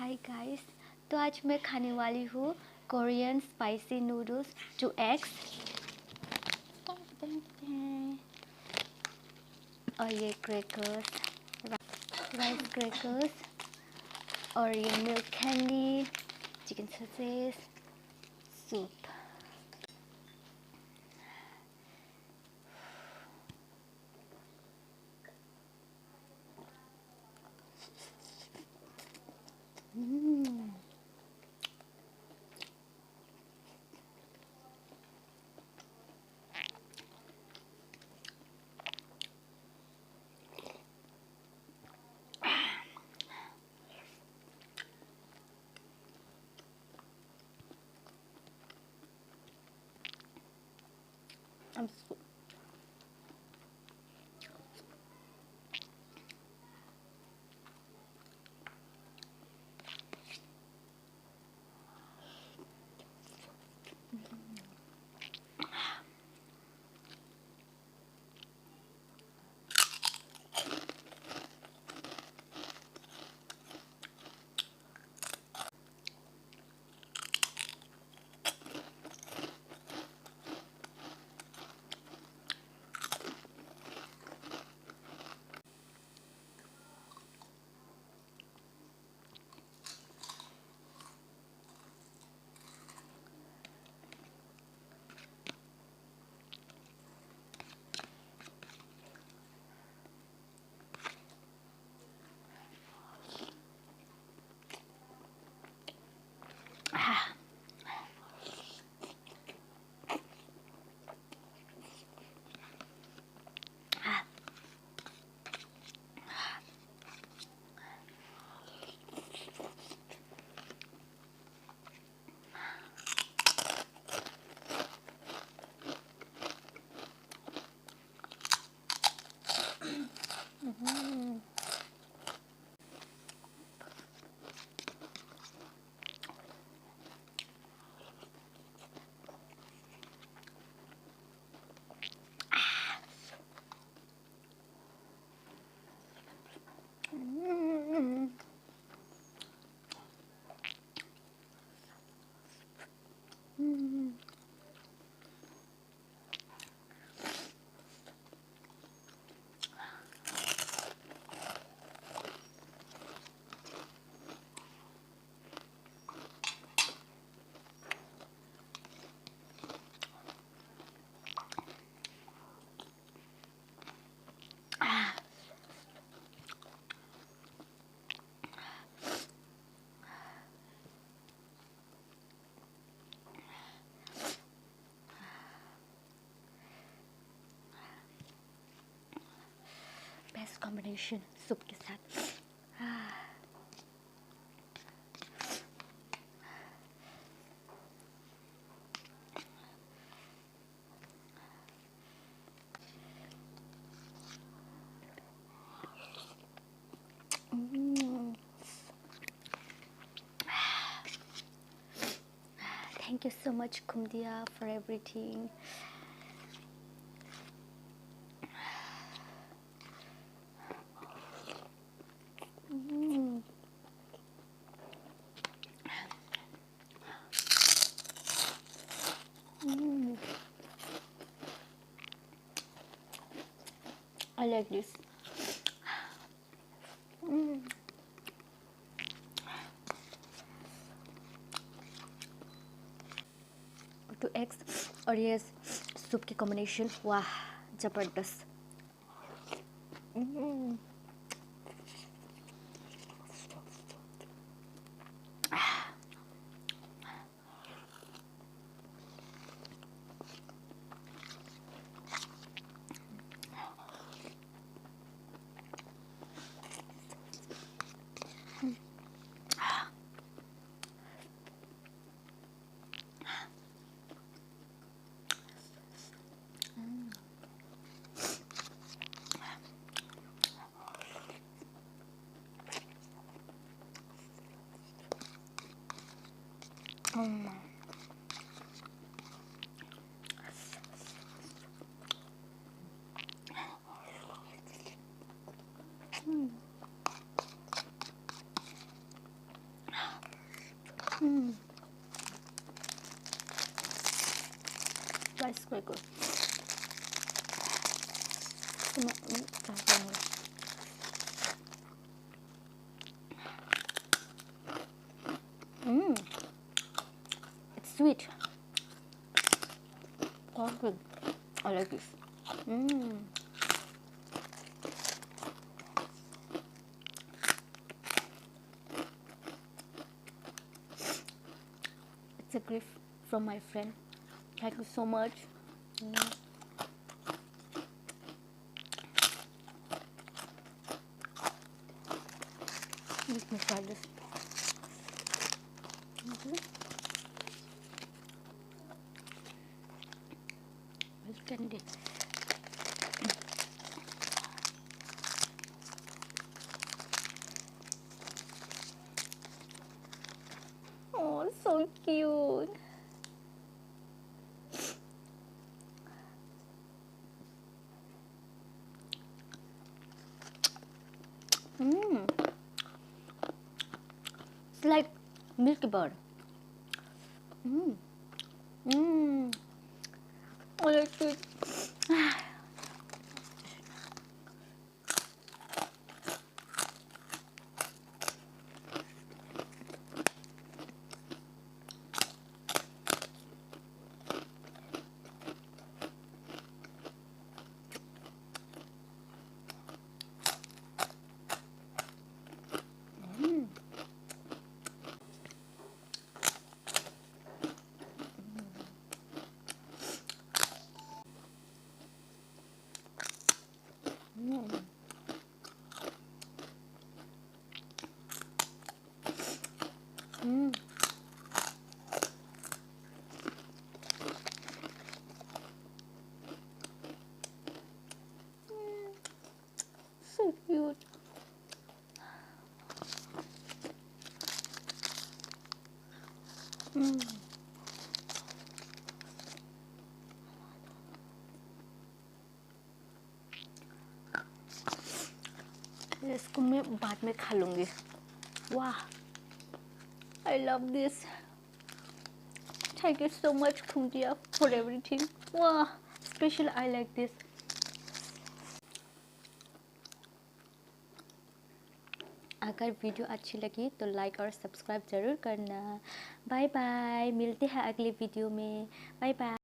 Hi guys. तो आज मैं खाने वाली हूँ कोरियन स्पाइसी नूडल्स 2x और ये क्रैकर्स, राइस क्रैकर्स और ये milk candy, chicken sausage, soup. I'm so best combination soup के साथ। Thank you so much, Kumdia, for everything. I like this. Two eggs और ये सूप की कॉम्बिनेशन, वाह ज़बरदस्त। Rice cracker. It's sweet. Good. I like this. It's a gift from my friend. Thank you so much. Let me try this. With candy. Oh, so cute. It's like Milky Bar. I like it. So cute. इसको मैं बाद में खा लूँगी. Wow, I love this. Thank you so much, Khuntia, for everything. Wow, special I like this. अगर video अच्छी लगी तो लाइक और सब्सक्राइब ज़रूर करना. बाय बाय, मिलते हैं अगले वीडियो में. Bye bye.